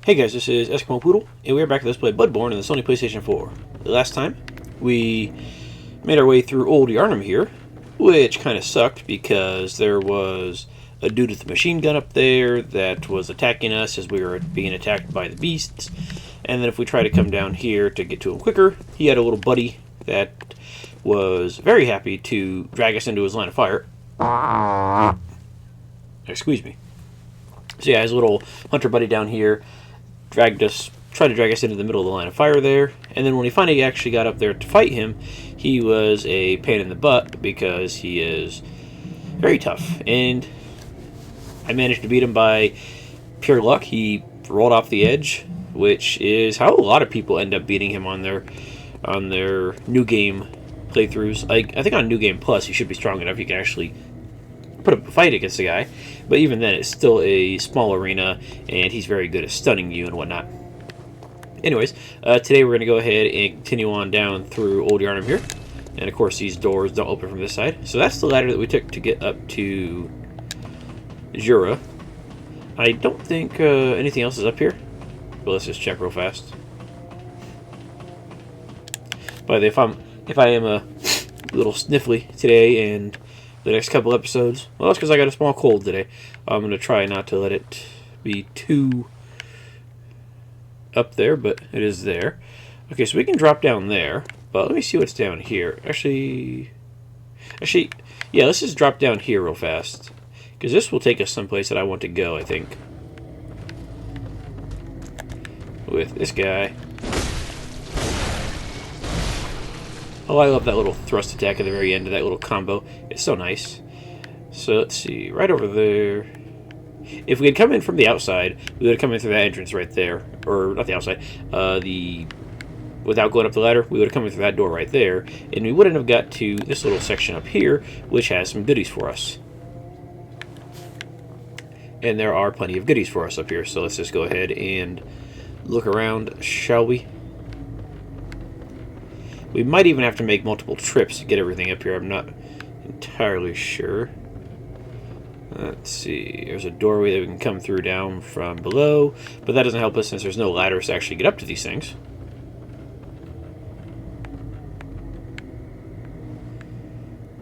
Hey guys, this is Eskimo Poodle, and we are back to Let's Play Bloodborne on the Sony PlayStation 4. Last time, we made our way through Old Yharnam here, which kind of sucked because there was a dude with a machine gun up there that was attacking us as we were being attacked by the beasts. And then if we try to come down here to get to him quicker, he had a little buddy that was very happy to drag us into his line of fire. Excuse me. So yeah, his little hunter buddy down here tried to drag us into the middle of the line of fire there, and then when he finally actually got up there to fight him, he was a pain in the butt because he is very tough, and I managed to beat him by pure luck. He rolled off the edge, which is how a lot of people end up beating him on their new game playthroughs. Like, I think on New Game Plus, you should be strong enough you can actually put up a fight against the guy, but even then it's still a small arena and he's very good at stunning you and whatnot. Anyways, today we're going to go ahead and continue on down through Old Yharnam here, and of course these doors don't open from this side, so that's the ladder that we took to get up to Jura. I don't think anything else is up here, but let's just check real fast. But if I am a little sniffly today and the next couple episodes, well, that's because I got a small cold today. I'm going to try not to let it be too up there, but it is there. Okay, so we can drop down there, but let me see what's down here. Actually, yeah, let's just drop down here real fast, because this will take us someplace that I want to go, I think. With this guy. Oh, I love that little thrust attack at the very end of that little combo. It's so nice. So let's see, right over there. If we had come in from the outside, we would have come in through that entrance right there. Or, not the outside, without going up the ladder, we would have come in through that door right there. And we wouldn't have got to this little section up here, which has some goodies for us. And there are plenty of goodies for us up here, so let's just go ahead and look around, shall we? We might even have to make multiple trips to get everything up here. I'm not entirely sure. Let's see. There's a doorway that we can come through down from below, but that doesn't help us since there's no ladders to actually get up to these things.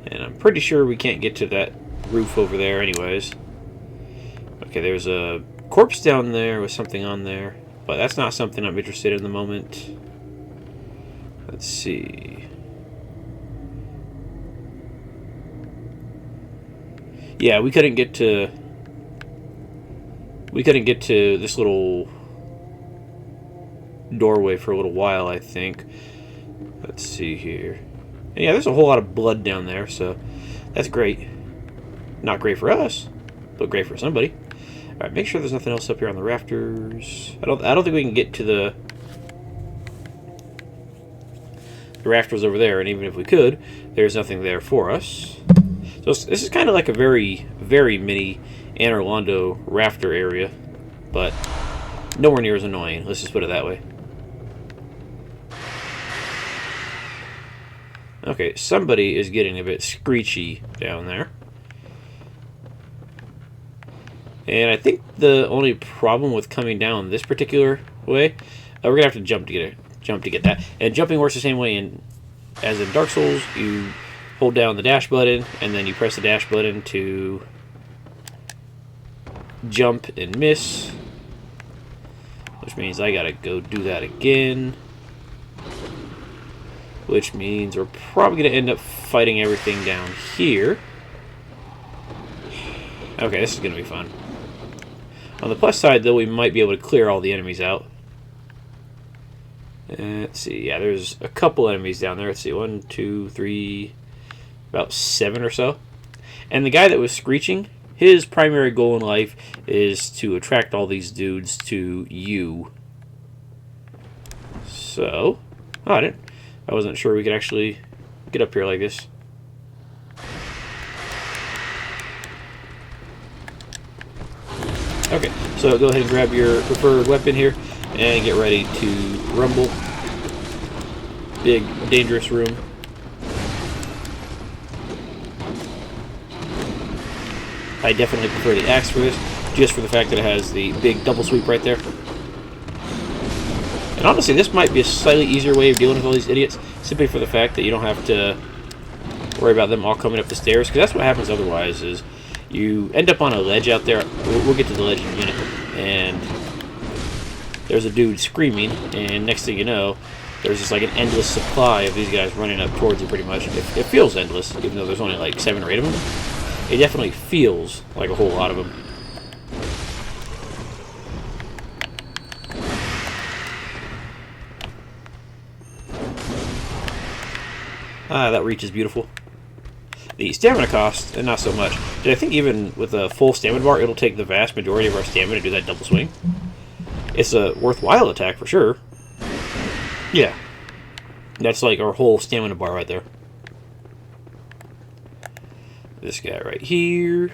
And I'm pretty sure we can't get to that roof over there anyways. Okay, there's a corpse down there with something on there, but that's not something I'm interested in the moment. Let's see. Yeah, we couldn't get to this little doorway for a little while, I think. Let's see here. And yeah, there's a whole lot of blood down there, so that's great. Not great for us, but great for somebody. All right, make sure there's nothing else up here on the rafters. I don't think we can get to the rafters over there, and even if we could, there's nothing there for us. So this is kind of like a very, very mini Anor Londo rafter area, but nowhere near as annoying. Let's just put it that way. Okay, somebody is getting a bit screechy down there. And I think the only problem with coming down this particular way, we're gonna have to jump to get that. And jumping works the same way as in Dark Souls. You hold down the dash button, and then you press the dash button to jump and miss. Which means I gotta go do that again. Which means we're probably gonna end up fighting everything down here. Okay, this is gonna be fun. On the plus side, though, we might be able to clear all the enemies out. Let's see, yeah, there's a couple enemies down there. Let's see, 1, 2, 3, about 7 or so. And the guy that was screeching, his primary goal in life is to attract all these dudes to you. So, I wasn't sure we could actually get up here like this. Okay, so go ahead and grab your preferred weapon here and get ready to rumble. Big, dangerous room. I definitely prefer the axe for this, just for the fact that it has the big double sweep right there. And honestly, this might be a slightly easier way of dealing with all these idiots, simply for the fact that you don't have to worry about them all coming up the stairs, because that's what happens otherwise, is you end up on a ledge out there. We'll get to the ledge in a minute, and there's a dude screaming, and next thing you know, there's just like an endless supply of these guys running up towards you, pretty much. It feels endless, even though there's only like 7 or 8 of them. It definitely feels like a whole lot of them. Ah, that reach is beautiful. The stamina cost, and not so much. I think even with a full stamina bar, it'll take the vast majority of our stamina to do that double swing. It's a worthwhile attack for sure. Yeah. That's like our whole stamina bar right there. This guy right here,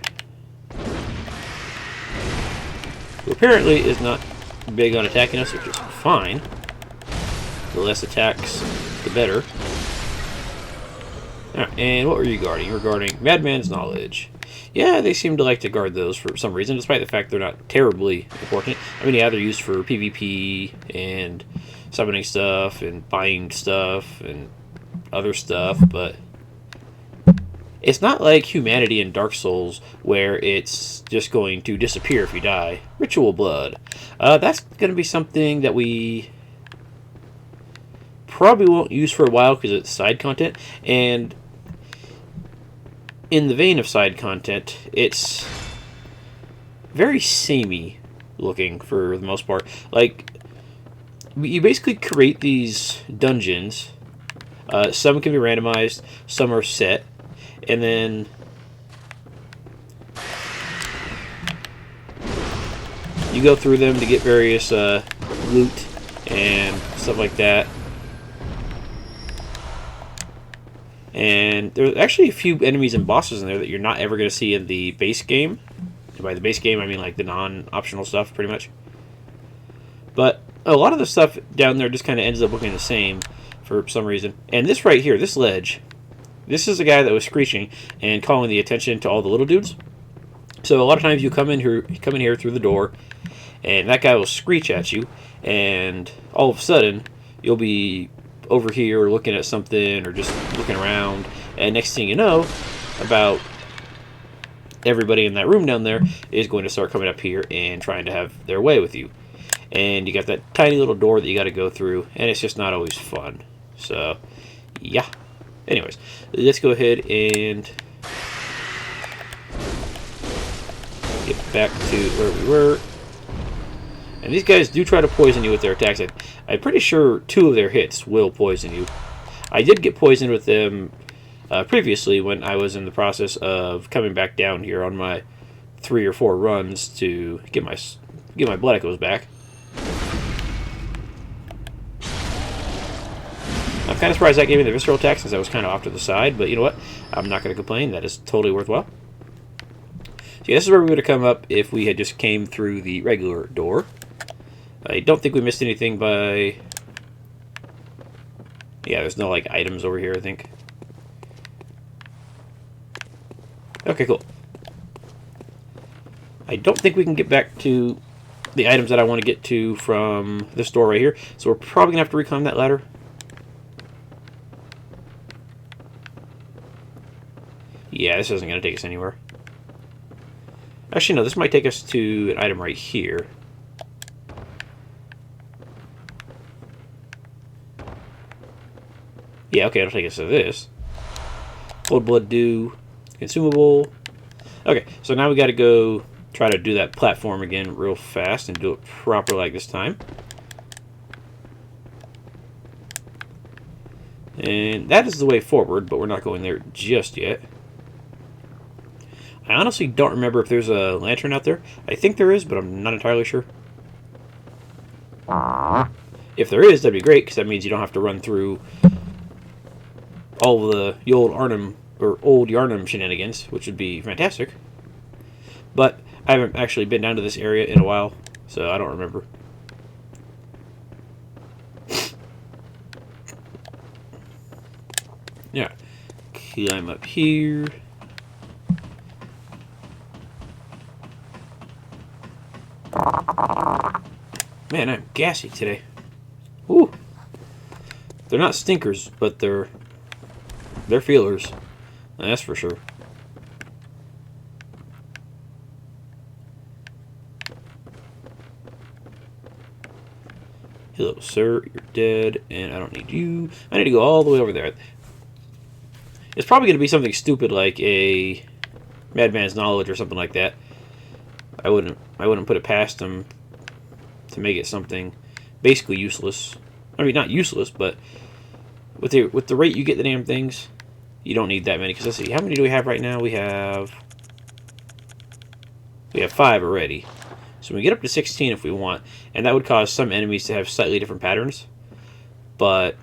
who apparently is not big on attacking us, which is fine. The less attacks, the better. Alright, and what were you guarding? You were guarding Madman's Knowledge. Yeah, they seem to like to guard those for some reason, despite the fact they're not terribly important. I mean, yeah, they're used for PvP and summoning stuff and buying stuff and other stuff, but it's not like humanity in Dark Souls where it's just going to disappear if you die. Ritual Blood. That's going to be something that we probably won't use for a while because it's side content, and in the vein of side content, it's very samey looking for the most part. Like, you basically create these dungeons. Some can be randomized, some are set, and then you go through them to get various loot and stuff like that. And there's actually a few enemies and bosses in there that you're not ever going to see in the base game. And by the base game, I mean like the non-optional stuff, pretty much. But a lot of the stuff down there just kind of ends up looking the same for some reason. And this right here, this ledge, this is a guy that was screeching and calling the attention to all the little dudes. So a lot of times you come in here through the door, and that guy will screech at you, and all of a sudden you'll be over here looking at something or just looking around, and next thing you know, about everybody in that room down there is going to start coming up here and trying to have their way with you. And you got that tiny little door that you got to go through, and it's just not always fun. So, yeah. Anyways, let's go ahead and get back to where we were. And these guys do try to poison you with their attacks. I'm pretty sure 2 of their hits will poison you. I did get poisoned with them previously when I was in the process of coming back down here on my 3 or 4 runs to get my blood echoes back. I'm kind of surprised that gave me the visceral attack since I was kind of off to the side, but you know what? I'm not going to complain. That is totally worthwhile. So yeah, this is where we would have come up if we had just came through the regular door. I don't think we missed anything by... Yeah, there's no, like, items over here, I think. Okay, cool. I don't think we can get back to the items that I want to get to from this door right here, so we're probably going to have to reclimb that ladder. Yeah, this isn't going to take us anywhere. Actually, no, this might take us to an item right here. Yeah, okay, it'll take us to this. Old Blood Dew, consumable. Okay, so now we got to go try to do that platform again real fast and do it proper like this time. And that is the way forward, but we're not going there just yet. I honestly don't remember if there's a lantern out there. I think there is, but I'm not entirely sure. If there is, that'd be great, because that means you don't have to run through all the Old Yharnam shenanigans, which would be fantastic. But I haven't actually been down to this area in a while, so I don't remember. Yeah, climb up here. Man, I'm gassy today. Ooh. They're not stinkers, but they're feelers. That's for sure. Hello, sir. You're dead, and I don't need you. I need to go all the way over there. It's probably going to be something stupid like a Madman's Knowledge or something like that. I wouldn't put it past them to make it something basically useless. I mean, not useless, but with the rate you get the damn things, you don't need that many. Because let's see, how many do we have right now? We have 5 already. So we get up to 16 if we want, and that would cause some enemies to have slightly different patterns. But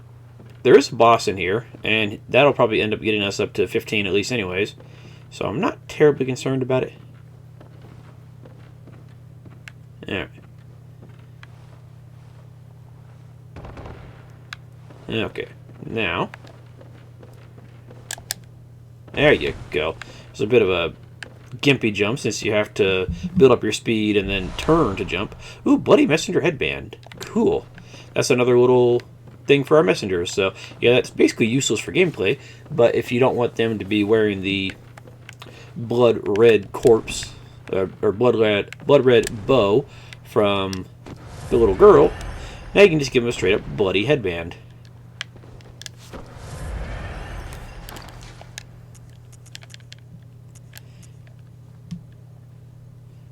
there is a boss in here, and that'll probably end up getting us up to 15 at least anyways. So I'm not terribly concerned about it. Alright. Okay, now, there you go. There's a bit of a gimpy jump since you have to build up your speed and then turn to jump. Ooh, Bloody Messenger headband. Cool. That's another little thing for our messengers. So, yeah, that's basically useless for gameplay, but if you don't want them to be wearing the blood red corpse, or blood red bow from the little girl, now you can just give them a straight up bloody headband.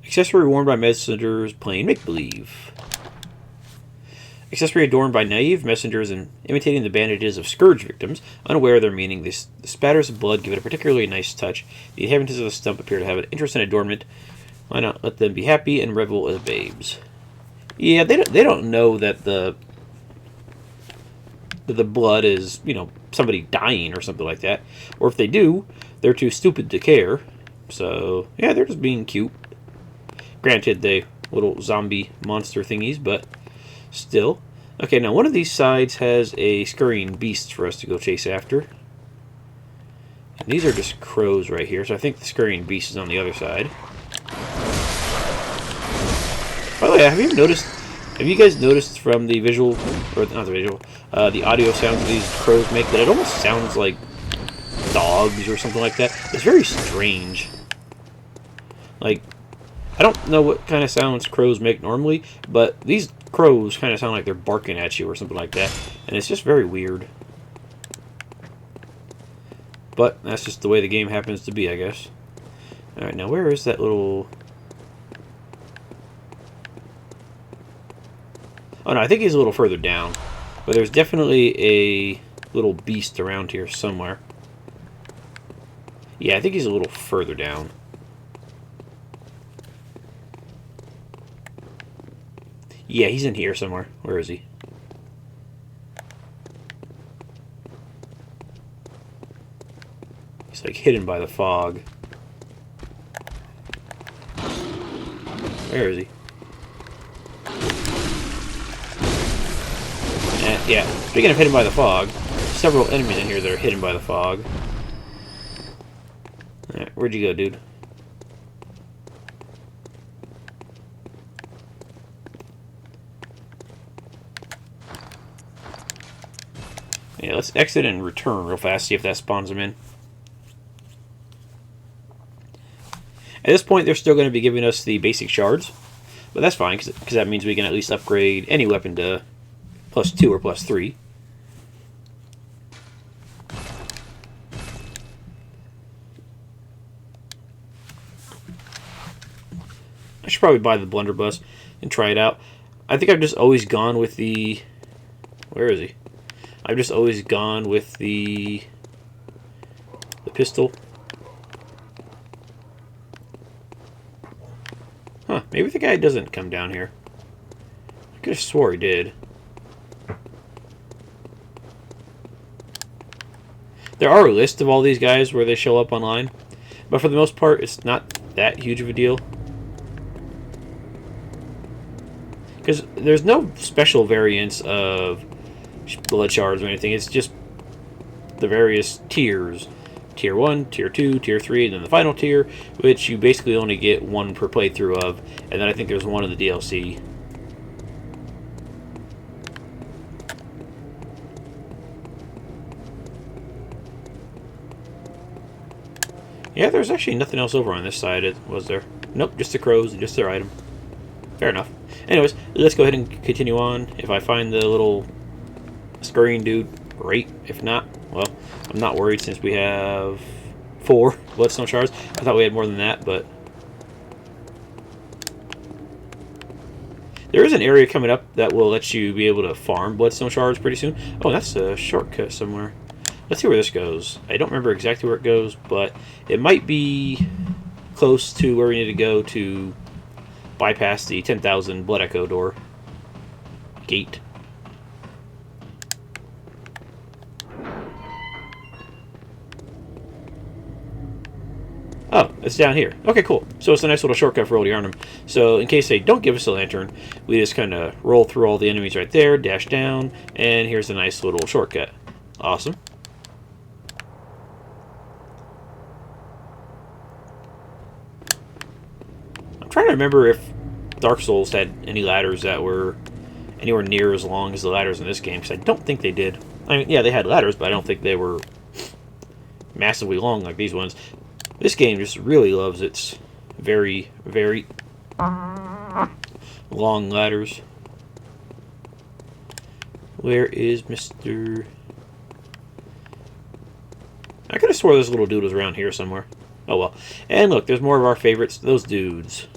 Accessory worn by messengers playing make-believe. Accessory adorned by naive messengers and imitating the bandages of scourge victims, unaware of their meaning. The spatters of blood give it a particularly nice touch. The inhabitants of the stump appear to have an interest in adornment. Why not let them be happy and revel as babes? Yeah, they don't know that the blood is, you know, somebody dying or something like that. Or if they do, they're too stupid to care. So, yeah, they're just being cute. Granted, they little zombie monster thingies, but still. Okay, now one of these sides has a scurrying beast for us to go chase after. And these are just crows right here, so I think the scurrying beast is on the other side. By the way, have you guys noticed from the visual, or not the visual, the audio sounds these crows make, that it almost sounds like dogs or something like that? It's very strange. Like, I don't know what kind of sounds crows make normally, but these crows kind of sound like they're barking at you or something like that, and it's just very weird. But that's just the way the game happens to be, I guess. Alright, now where is that little... Oh no, I think he's a little further down. But there's definitely a little beast around here somewhere. Yeah, I think he's a little further down. Yeah, he's in here somewhere. Where is he? He's like hidden by the fog. Where is he? Yeah, speaking of hidden by the fog, several enemies in here that are hidden by the fog. Alright, where'd you go, dude? Yeah, let's exit and return real fast, see if that spawns them in. At this point, they're still going to be giving us the basic shards, but that's fine, because that means we can at least upgrade any weapon to +2 or +3. I should probably buy the blunderbuss and try it out. I think I've just always gone with the... Where is he? I've just always gone with the pistol. Huh, maybe the guy doesn't come down here. I could have swore he did. There are a list of all these guys where they show up online, but for the most part, it's not that huge of a deal. Because there's no special variants of blood shards or anything. It's just the various tiers. Tier 1, Tier 2, Tier 3, and then the final tier, which you basically only get one per playthrough of, and then I think there's one in the DLC. Yeah, there's actually nothing else over on this side, was there? Nope, just the crows, just their item. Fair enough. Anyways, let's go ahead and continue on. If I find the little scurrying dude, great. If not, well, I'm not worried since we have 4 bloodstone shards. I thought we had more than that, but there is an area coming up that will let you be able to farm bloodstone shards pretty soon. Oh, that's a shortcut somewhere. Let's see where this goes. I don't remember exactly where it goes, but it might be close to where we need to go to bypass the 10,000 Blood Echo door gate. Oh, it's down here. Okay, cool. So it's a nice little shortcut for Old Yharnam. So in case they don't give us a lantern, we just kind of roll through all the enemies right there, dash down, and here's a nice little shortcut. Awesome. I'm trying to remember if Dark Souls had any ladders that were anywhere near as long as the ladders in this game, because I don't think they did. I mean, yeah, they had ladders, but I don't think they were massively long like these ones. This game just really loves its very, very long ladders. Where is Mr... I could have swore this little dude was around here somewhere. Oh well. And look, there's more of our favorites, those dudes.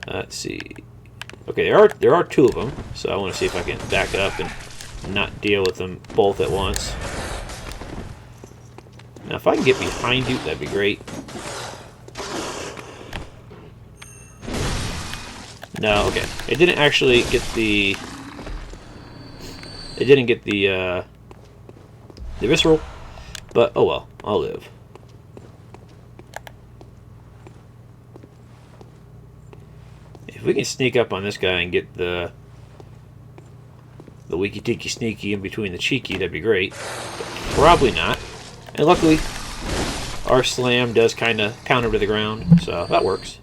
Let's see. Okay, there are 2 of them, so I want to see if I can back up and not deal with them both at once. Now, if I can get behind you, that'd be great. No, okay. It didn't actually get the... It didn't get the visceral, but oh well, I'll live. If we can sneak up on this guy and get the weaky teaky sneaky in between the cheeky, that'd be great. But probably not. And luckily, our slam does kind of pound him to the ground, so that works.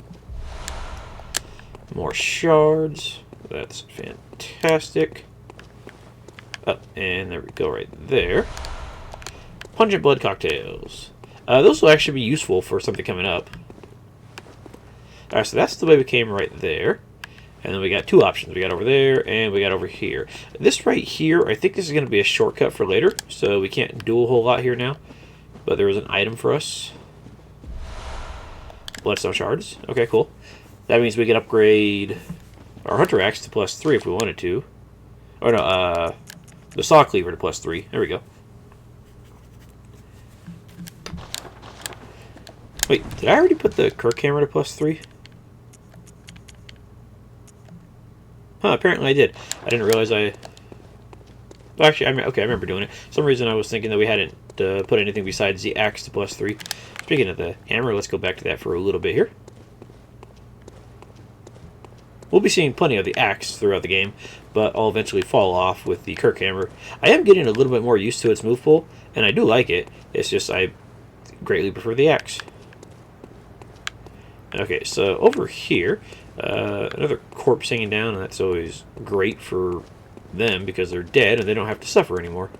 More shards. That's fantastic. Oh, and there we go right there. Pungent blood cocktails. Those will actually be useful for something coming up. Alright, so that's the way we came right there. And then we got 2 options. We got over there, and we got over here. This right here, I think this is going to be a shortcut for later, so we can't do a whole lot here now. But there is an item for us. Bloodstone shards. Okay, cool. That means we can upgrade our Hunter Axe to +3 if we wanted to. Or no, the Saw Cleaver to +3. There we go. Wait, did I already put the Kirk hammer to +3? Huh, apparently I did. I didn't realize I... Well, actually, okay, I remember doing it. For some reason I was thinking that we hadn't put anything besides the axe to +3. Speaking of the hammer, let's go back to that for a little bit here. We'll be seeing plenty of the axe throughout the game, but I'll eventually fall off with the Kirk hammer. I am getting a little bit more used to its move pool, and I do like it. It's just I greatly prefer the axe. Okay, so over here, another corpse hanging down, and that's always great for them because they're dead and they don't have to suffer anymore.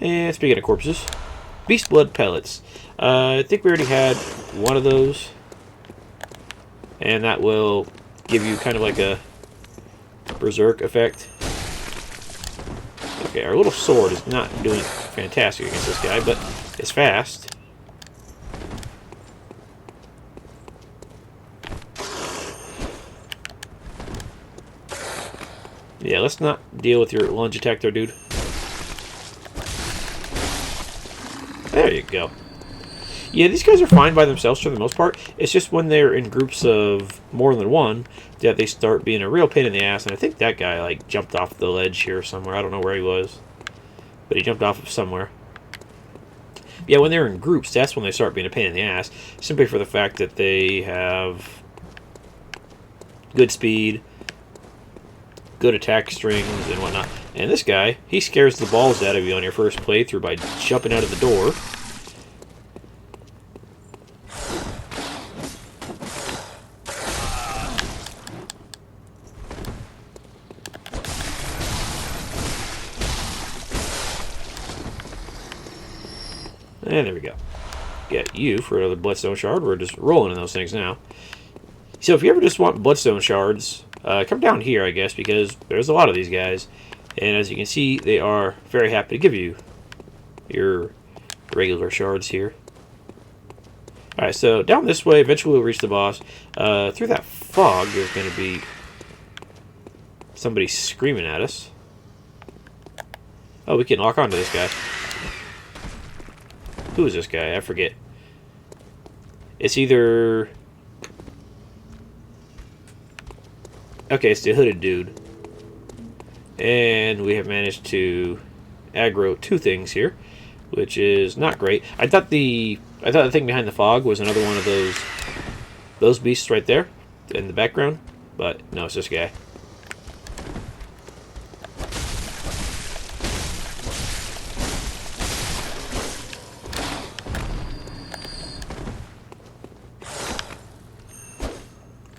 And speaking of corpses, beast blood pellets. I think we already had one of those, and that will give you kind of like a berserk effect. Okay, our little sword is not doing fantastic against this guy, but it's fast. Yeah, let's not deal with your lunge attack there, dude. There you go. Yeah, these guys are fine by themselves for the most part. It's just when they're in groups of more than one that they start being a real pain in the ass. And I think that guy, like, jumped off the ledge here somewhere. I don't know where he was, but he jumped off of somewhere. Yeah, when they're in groups, that's when they start being a pain in the ass, simply for the fact that they have good speed, good attack strings, and whatnot. And this guy, he scares the balls out of you on your first playthrough by jumping out of the door. And there we go. Get you for another Bloodstone Shard. We're just rolling in those things now. So if you ever just want Bloodstone Shards, come down here, I guess, because there's a lot of these guys. And as you can see, they are very happy to give you your regular shards here. Alright, so down this way, eventually we'll reach the boss. Through that fog, there's going to be somebody screaming at us. Oh, we can lock onto this guy. Who is this guy? I forget. It's either... Okay, it's the hooded dude. And we have managed to aggro two things here, which is not great. I thought the thing behind the fog was another one of those beasts right there in the background, but no, it's this guy.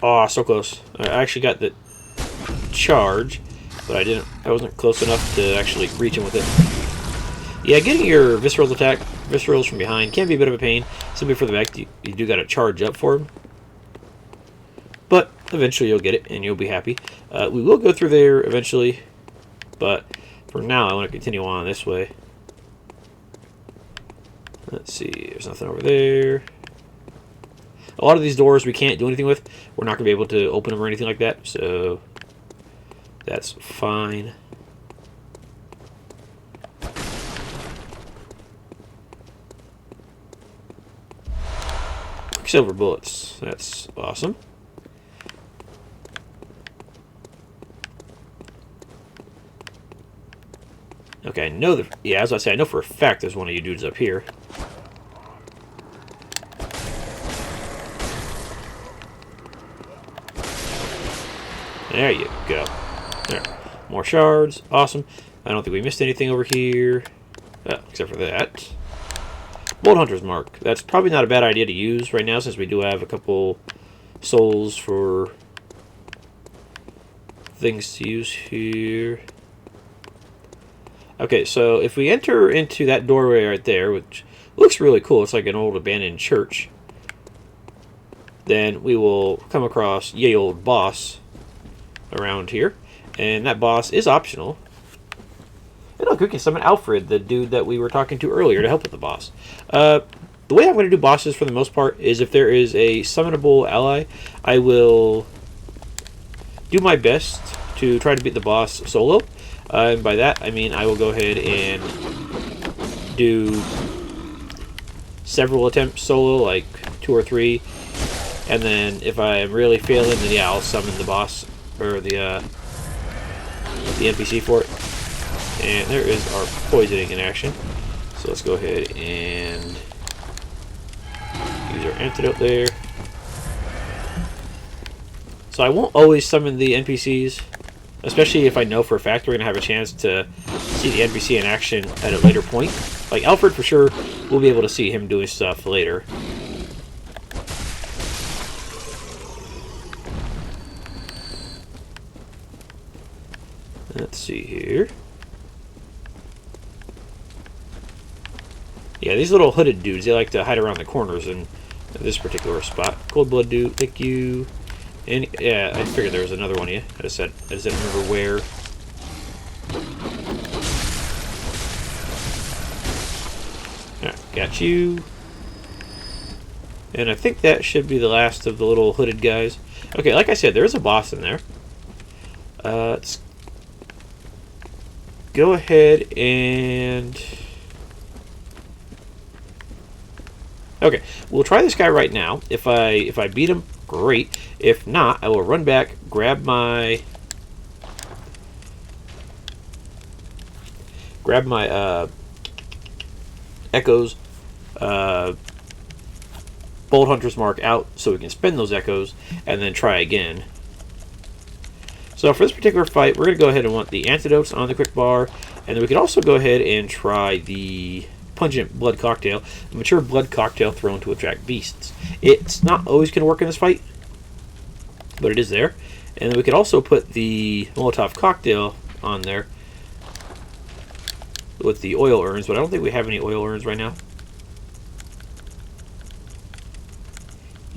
Oh, so close. I actually got the charge, but I wasn't close enough to actually reach him with it. Yeah, getting your viscerals from behind can be a bit of a pain. Simply for the fact you do got to charge up for him. But eventually you'll get it, and you'll be happy. We will go through there eventually, but for now I want to continue on this way. Let's see, there's nothing over there. A lot of these doors we can't do anything with. We're not going to be able to open them or anything like that, so that's fine. Silver bullets. That's awesome. Okay, I know that. Yeah, as I say, I know for a fact there's one of you dudes up here. There you go. There. More shards. Awesome. I don't think we missed anything over here. Except for that. Bolt Hunter's Mark. That's probably not a bad idea to use right now, since we do have a couple souls for things to use here. Okay, so if we enter into that doorway right there, which looks really cool, it's like an old abandoned church, then we will come across yay old boss around here, and that boss is optional. And look, we can summon Alfred, the dude that we were talking to earlier, to help with the boss. The way I'm going to do bosses for the most part is if there is a summonable ally, I will do my best to try to beat the boss solo. And by that, I mean I will go ahead and do several attempts solo, like 2 or 3. And then if I'm really failing, then yeah, I'll summon the boss, or the NPC for it. And there is our poisoning in action. So let's go ahead and use our antidote there. So I won't always summon the NPCs, especially if I know for a fact we're going to have a chance to see the NPC in action at a later point. Like Alfred, for sure, we'll be able to see him doing stuff later. Let's see here. Yeah, these little hooded dudes, they like to hide around the corners in this particular spot. Cold blood dude, thank you. And yeah, I figured there was another one of you. I just didn't remember where. Alright, got you. And I think that should be the last of the little hooded guys. Okay, like I said, there is a boss in there. Let's go ahead and... Okay, we'll try this guy right now. If I beat him, great. If not, I will run back, grab my echoes, Bolt Hunter's Mark out so we can spend those echoes and then try again. So for this particular fight, we're going to go ahead and want the antidotes on the quick bar, and then we can also go ahead and try the pungent blood cocktail, a mature blood cocktail thrown to attract beasts. It's not always going to work in this fight, but it is there. And then we could also put the Molotov cocktail on there with the oil urns, but I don't think we have any oil urns right now.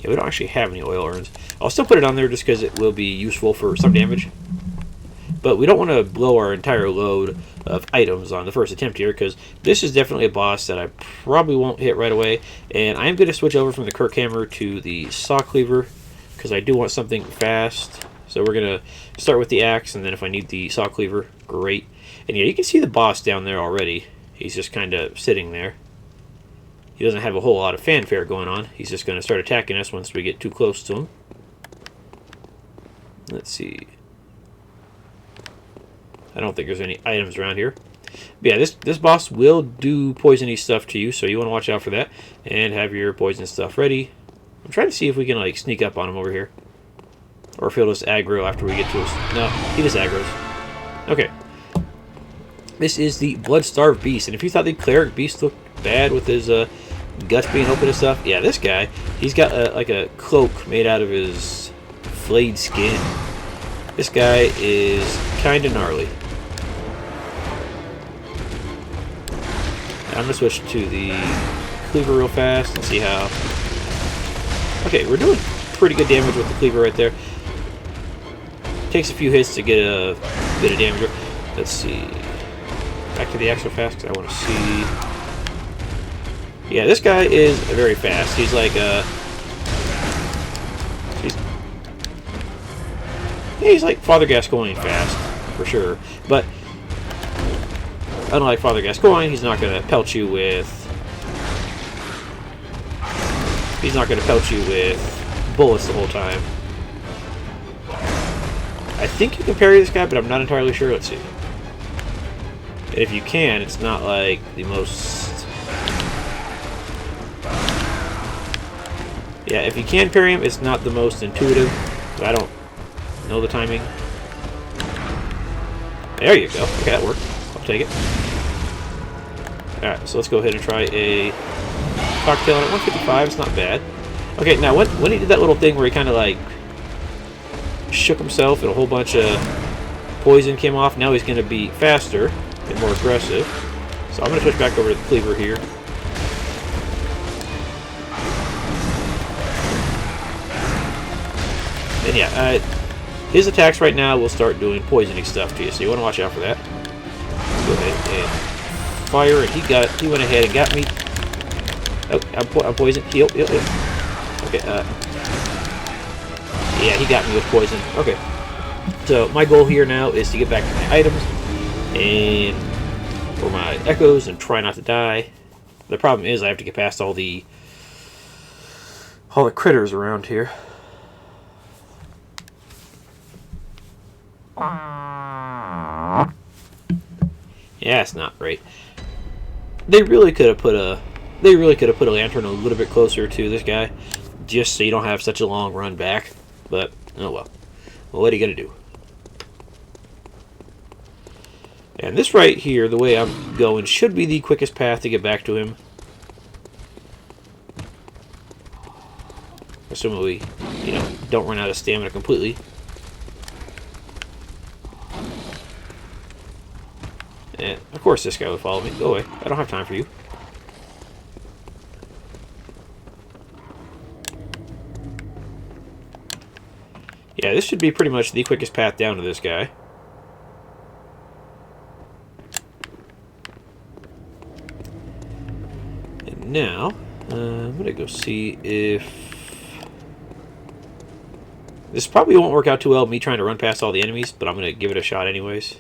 Yeah, we don't actually have any oil urns. I'll still put it on there just because it will be useful for some damage. But we don't want to blow our entire load of items on the first attempt here, because this is definitely a boss that I probably won't hit right away. And I'm going to switch over from the Kirk Hammer to the Saw Cleaver, because I do want something fast. So we're going to start with the axe, and then if I need the Saw Cleaver, great. And yeah, you can see the boss down there already. He's just kind of sitting there. He doesn't have a whole lot of fanfare going on. He's just going to start attacking us once we get too close to him. Let's see. I don't think there's any items around here. But yeah, this boss will do poisony stuff to you, so you want to watch out for that. And have your poison stuff ready. I'm trying to see if we can like sneak up on him over here. Or if he'll just aggro after we get to us. No, he just aggroes. Okay. This is the Blood-Starved Beast. And if you thought the Cleric Beast looked bad with his guts being open and stuff, yeah, this guy, he's got like a cloak made out of his flayed skin. This guy is kind of gnarly. I'm going to switch to the cleaver real fast and see how... Okay, we're doing pretty good damage with the cleaver right there. Takes a few hits to get a bit of damage. Let's see. Back to the axe real fast because I want to see... Yeah, this guy is very fast. He's like he's like Father Gascoigne fast, for sure. But unlike Father Gascoigne, he's not going to pelt you with... He's not going to pelt you with bullets the whole time. I think you can parry this guy, but I'm not entirely sure. Let's see. If you can, it's not like the most... Yeah, if you can parry him, it's not the most intuitive. But I don't know the timing. There you go. Okay, that worked. I'll take it. Alright, so let's go ahead and try a cocktail on it. 155, it's not bad. Okay, now when he did that little thing where he kind of like shook himself and a whole bunch of poison came off, now he's going to be faster and more aggressive. So I'm going to switch back over to the cleaver here. And yeah, his attacks right now will start doing poisoning stuff to you, so you want to watch out for that. Go ahead and fire, and he went ahead and got me. Oh, I'm poisoned. Heal. Okay, yeah, he got me with poison. Okay, so my goal here now is to get back to my items and or my echoes and try not to die. The problem is I have to get past all the critters around here. Yeah, it's not great. They really could have put a lantern a little bit closer to this guy, just so you don't have such a long run back. But oh well. Well, what are you gonna do? And this right here, the way I'm going, should be the quickest path to get back to him. Assuming we, don't run out of stamina completely. And of course this guy would follow me. Go away. I don't have time for you. Yeah, this should be pretty much the quickest path down to this guy. And now, I'm going to go see if... This probably won't work out too well, me trying to run past all the enemies, but I'm going to give it a shot anyways.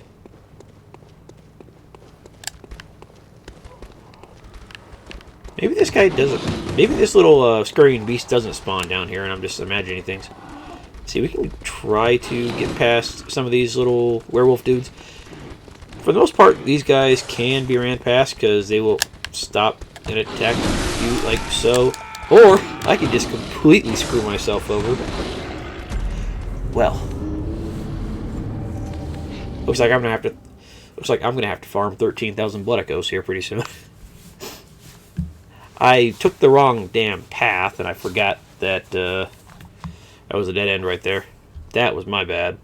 Maybe this guy doesn't... Maybe this little scurrying beast doesn't spawn down here, and I'm just imagining things. See, we can try to get past some of these little werewolf dudes. For the most part, these guys can be ran past because they will stop and attack you like so. Or I can just completely screw myself over. Well, looks like I'm gonna have to farm 13,000 blood echoes here pretty soon. I took the wrong damn path and I forgot that that was a dead end right there. That was my bad.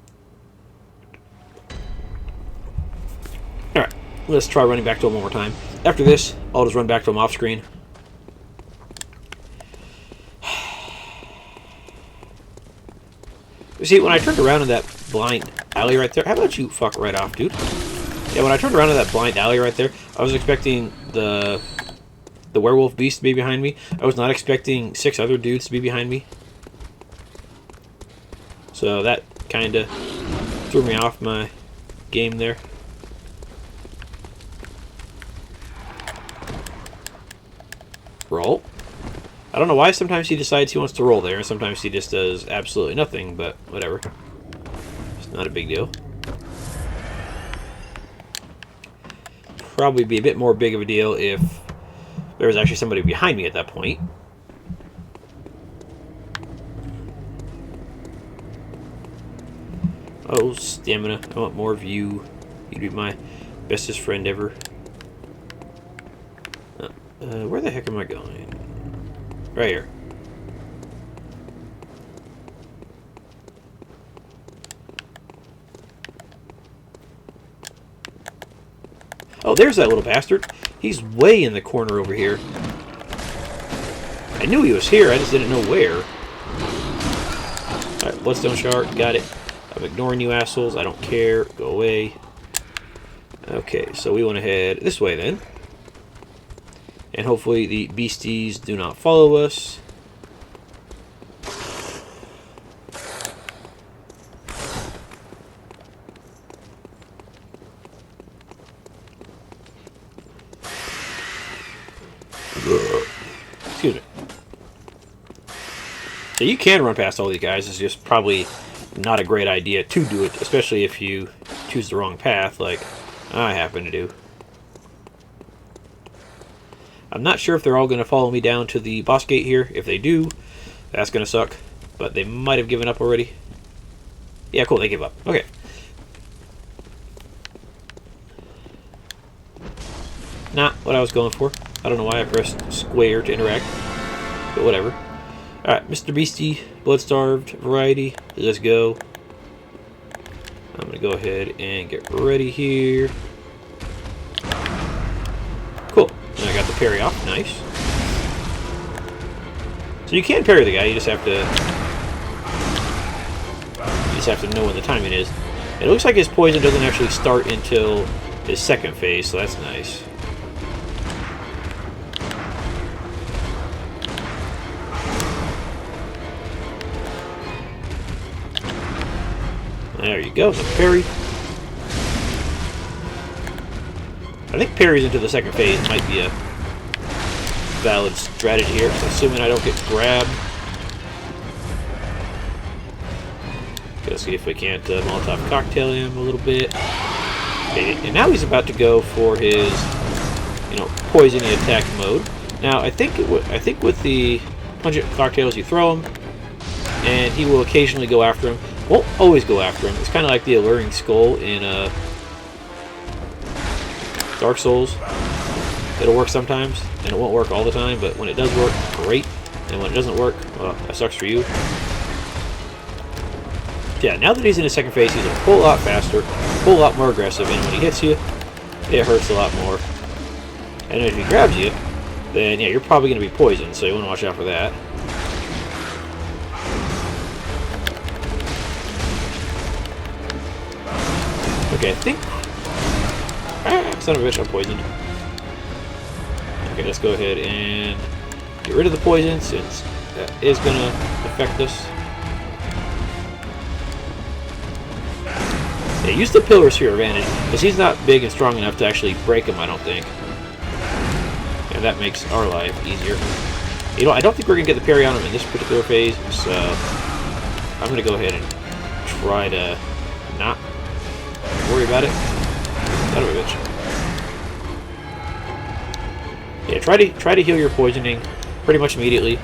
Alright, let's try running back to him one more time. After this, I'll just run back to him off screen. See, when I turned around in that blind alley right there... How about you fuck right off, dude? Yeah, when I turned around in that blind alley right there, I was expecting the werewolf beast to be behind me. I was not expecting 6 other dudes to be behind me. So that kind of threw me off my game there. Roll. I don't know why sometimes he decides he wants to roll there, and sometimes he just does absolutely nothing, but whatever. It's not a big deal. Probably be a bit more big of a deal if there was actually somebody behind me at that point. Oh, stamina. I want more of you. You'd be my bestest friend ever. Where the heck am I going? Right here. Oh, there's that little bastard. He's way in the corner over here. I knew he was here, I just didn't know where. Alright, Bloodstone Shark, got it. I'm ignoring you assholes, I don't care. Go away. Okay, so we want to head this way then. And hopefully the beasties do not follow us. Excuse me. So you can run past all these guys. It's just probably not a great idea to do it, especially if you choose the wrong path, like I happen to do. I'm not sure if they're all going to follow me down to the boss gate here. If they do, that's going to suck. But they might have given up already. Yeah, cool, they give up. Okay. Not what I was going for. I don't know why I pressed square to interact. But whatever. Alright, Mr. Beastie, Blood-Starved, Variety. Let's go. I'm going to go ahead and get ready here. Cool. And I got the parry off. Nice. So you can parry the guy, you just have to know when the timing is. It looks like his poison doesn't actually start until his second phase, so that's nice. There you go, the parry. I think parries into the second phase might be a valid strategy here, assuming I don't get grabbed. Let's see if we can't Molotov cocktail him a little bit. Okay, and now he's about to go for his, poisoning attack mode. Now I think with the pungent cocktails, you throw him, and he will occasionally go after him. Won't always go after him. It's kind of like the alluring skull in Dark Souls. It'll work sometimes, and it won't work all the time, but when it does work, great. And when it doesn't work, well, that sucks for you. Yeah, now that he's in his second phase, he's a whole lot faster, a whole lot more aggressive, and when he hits you, it hurts a lot more. And if he grabs you, then yeah, you're probably going to be poisoned, so you want to watch out for that. Okay, I think... son of a bitch, I'm poisoned. Okay, let's go ahead and get rid of the poison, since that is going to affect us. Yeah, use the pillars for your advantage, because he's not big and strong enough to actually break him, I don't think. And that makes our life easier. I don't think we're going to get the parry on him in this particular phase, so I'm going to go ahead and try to not worry about it. Son of a bitch. Yeah, try to heal your poisoning pretty much immediately.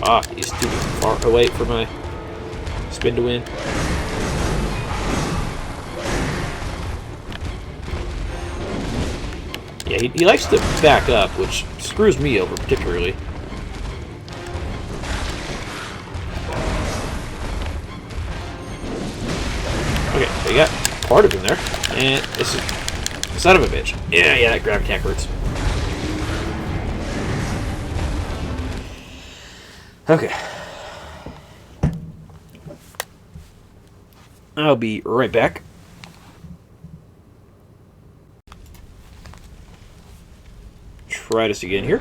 Ah, he's too far away for my spin to win. Yeah, he likes to back up, which screws me over particularly. Okay, we got part of him there, and this is son of a bitch. Yeah, that grab attack hurts. Okay. I'll be right back. Try this again here.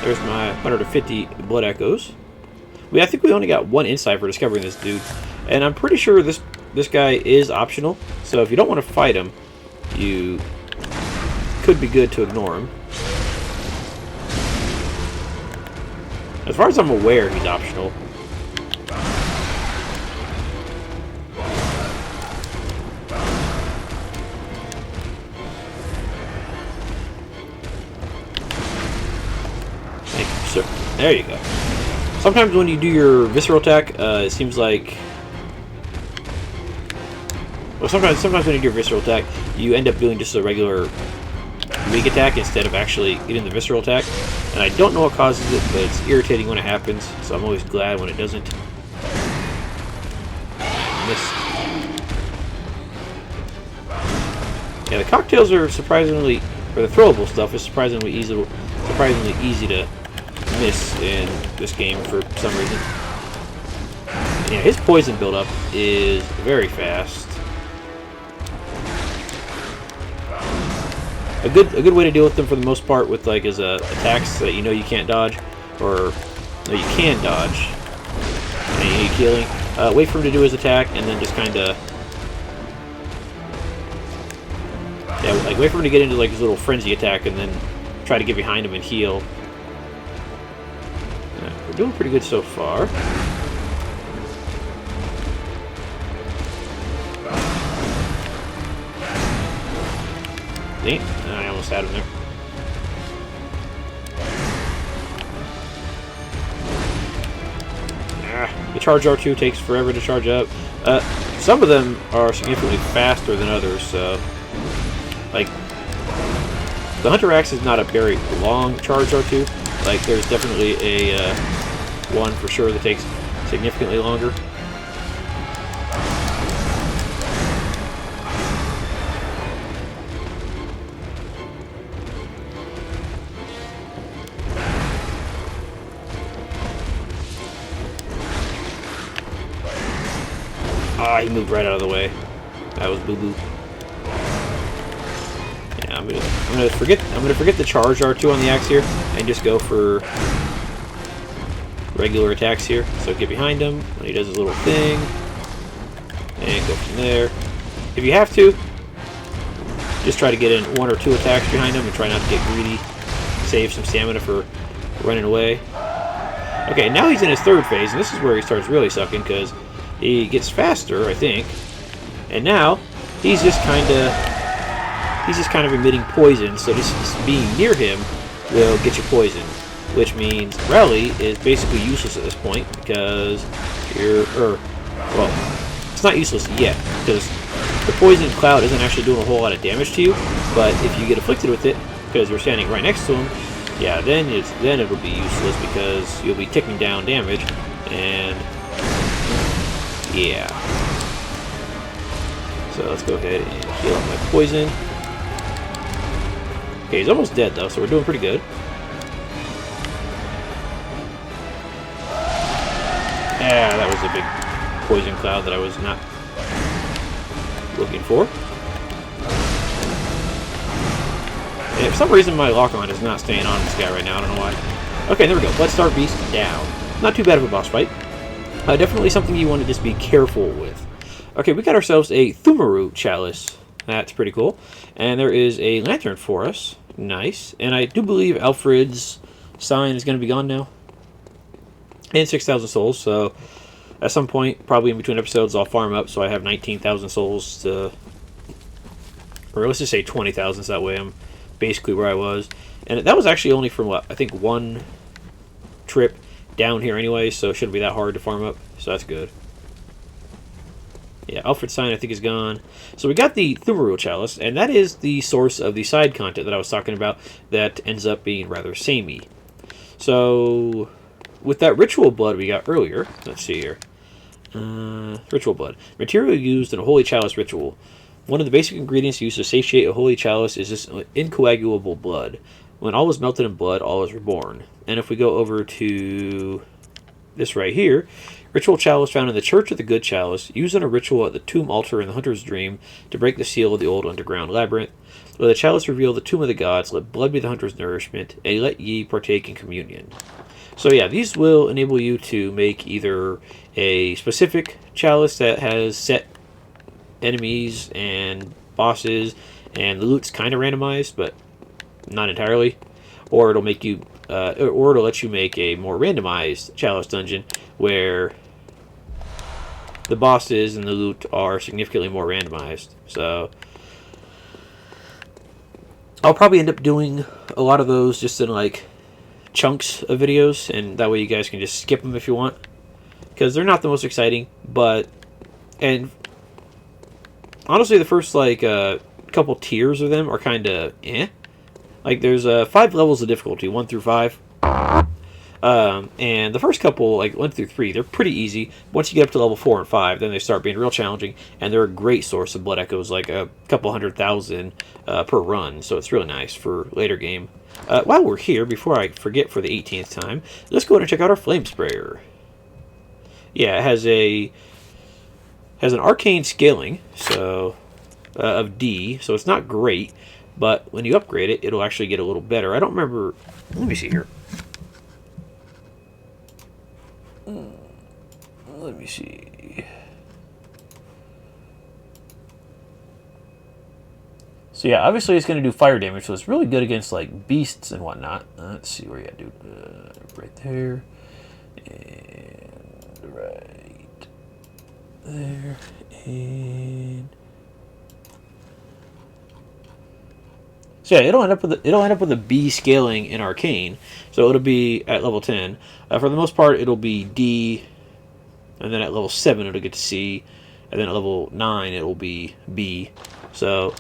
There's my 150 blood echoes. I think we only got one insight for discovering this dude, and I'm pretty sure this guy is optional. So if you don't want to fight him, you could be good to ignore him. As far as I'm aware, he's optional. So, there you go. Sometimes when you do your visceral attack, it seems like... Well, sometimes when you do your visceral attack, you end up doing just a regular weak attack instead of actually getting the visceral attack. And I don't know what causes it, but it's irritating when it happens, so I'm always glad when it doesn't. Missed. Yeah, the cocktails are surprisingly... Or the throwable stuff is surprisingly easy to miss in this game for some reason. And yeah, his poison buildup is very fast. A good way to deal with them for the most part with like is attacks that you know you can't dodge, or no, you can dodge and you need healing. Wait for him to do his attack and then just kind of wait for him to get into like his little frenzy attack and then try to get behind him and heal. We're doing pretty good so far. Dang, I almost had him there. The charge R2 takes forever to charge up. Some of them are significantly faster than others, so... Like, the Hunter Axe is not a very long charge R2. Like, there's definitely a one for sure that takes significantly longer. Ah, he moved right out of the way. That was boo-boo. Yeah, I'm gonna forget the charge R2 on the axe here and just go for regular attacks here. So get behind him when he does his little thing and go from there. If you have to, just try to get in one or two attacks behind him and try not to get greedy. Save some stamina for running away. Okay, now he's in his third phase, and this is where he starts really sucking because he gets faster, I think. And now he's just kind of emitting poison, so just being near him will get you poisoned, which means rally is basically useless at this point because well, it's not useless yet because the poison cloud isn't actually doing a whole lot of damage to you. But if you get afflicted with it because you're standing right next to him, yeah, then it'll be useless because you'll be ticking down damage, and yeah. So let's go ahead and heal up my poison. Okay, he's almost dead though, so we're doing pretty good. Yeah, that was a big poison cloud that I was not looking for. And for some reason my lock-on is not staying on this guy right now, I don't know why. Okay, there we go. Bloodstar Beast down. Not too bad of a boss fight. Definitely something you want to just be careful with. Okay, we got ourselves a Thumaru Chalice. That's pretty cool. And there is a lantern for us. Nice. And I do believe Alfred's sign is going to be gone now. And 6,000 souls, so at some point, probably in between episodes, I'll farm up so I have 19,000 souls to... Or let's just say 20,000, so that way I'm basically where I was. And that was actually only from, what, I think one trip down here anyway, so it shouldn't be that hard to farm up, so that's good. Yeah, Alfred's sign I think is gone. So we got the Thumaru Chalice, and that is the source of the side content that I was talking about that ends up being rather samey. So with that ritual blood we got earlier, let's see here. Ritual blood. Material used in a holy chalice ritual. One of the basic ingredients used to satiate a holy chalice is this incoagulable blood. When all is melted in blood, all is reborn. And if we go over to this right here. Ritual chalice found in the Church of the Good Chalice, used in a ritual at the tomb altar in the Hunter's Dream to break the seal of the old underground labyrinth. Let the chalice reveal the tomb of the gods, let blood be the hunter's nourishment, and let ye partake in communion. So yeah, these will enable you to make either a specific chalice that has set enemies and bosses, and the loot's kind of randomized, but not entirely. Or it'll make you, or it'll let you make a more randomized chalice dungeon where the bosses and the loot are significantly more randomized. So I'll probably end up doing a lot of those just in like chunks of videos, and that way you guys can just skip them if you want, because they're not the most exciting. But and honestly, the first like couple tiers of them are kind of like there's 5 levels of difficulty, 1 through 5. And the first couple, like 1 through 3, they're pretty easy. Once you get up to level 4 and 5, then they start being real challenging, and they're a great source of blood echoes, like a couple 100,000 per run. So it's really nice for later game. While we're here, before I forget for the 18th time, let's go ahead and check out our flame sprayer. Yeah, it has an arcane scaling, so of D, so it's not great, but when you upgrade it, it'll actually get a little better. I don't remember. Let me see here. Let me see. So yeah, obviously it's going to do fire damage, so it's really good against like beasts and whatnot. Let's see where you got, dude. Right there, and right there, and so yeah, it'll end up with a B scaling in arcane, so it'll be at level 10. For the most part, it'll be D, and then at level 7 it'll get to C, and then at level 9 it'll be B. So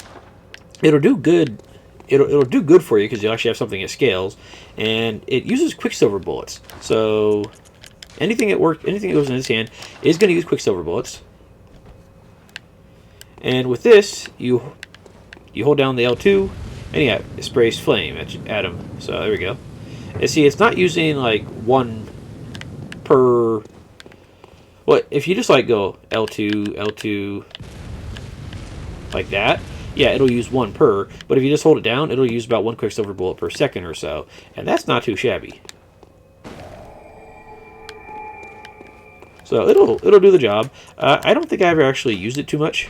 it'll do good. It'll do good for you because you actually have something that scales, and it uses Quicksilver bullets. So anything that goes in his hand is going to use Quicksilver bullets. And with this, you hold down the L2. And yeah, it sprays flame at him. So there we go. And see, it's not using like 1 per. Well, if you just like go L2, L2, like that, yeah, it'll use 1 per. But if you just hold it down, it'll use about 1 Quicksilver bullet per second or so, and that's not too shabby. So it'll do the job. I don't think I ever actually used it too much.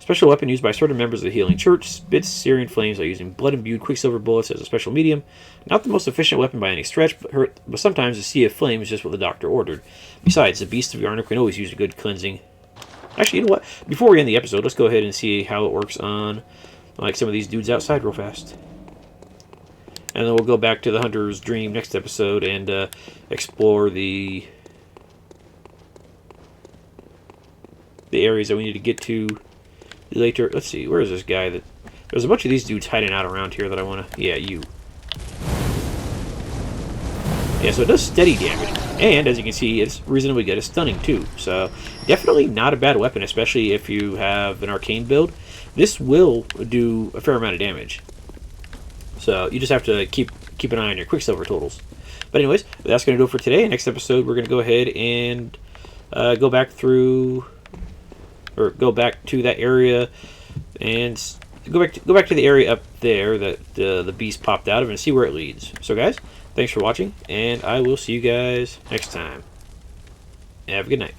Special weapon used by certain members of the Healing Church, spits Syrian flames by using blood-imbued Quicksilver bullets as a special medium. Not the most efficient weapon by any stretch, but sometimes a sea of flame is just what the doctor ordered. Besides, the Beast of Yharnam can always use a good cleansing. Actually, you know what? Before we end the episode, let's go ahead and see how it works on like some of these dudes outside real fast. And then we'll go back to the Hunter's Dream next episode and explore the areas that we need to get to later. Let's see, where is this guy? There's a bunch of these dudes hiding out around here that I want to. Yeah, you. Yeah, so it does steady damage, and as you can see, it's reasonably good at stunning too. So definitely not a bad weapon, especially if you have an arcane build. This will do a fair amount of damage. So you just have to keep an eye on your Quicksilver totals. But anyways, that's going to do it for today. Next episode, we're going to go ahead and go back through. Or go back to that area and go back to the area up there that the beast popped out of and see where it leads. So guys, thanks for watching, and I will see you guys next time. Have a good night.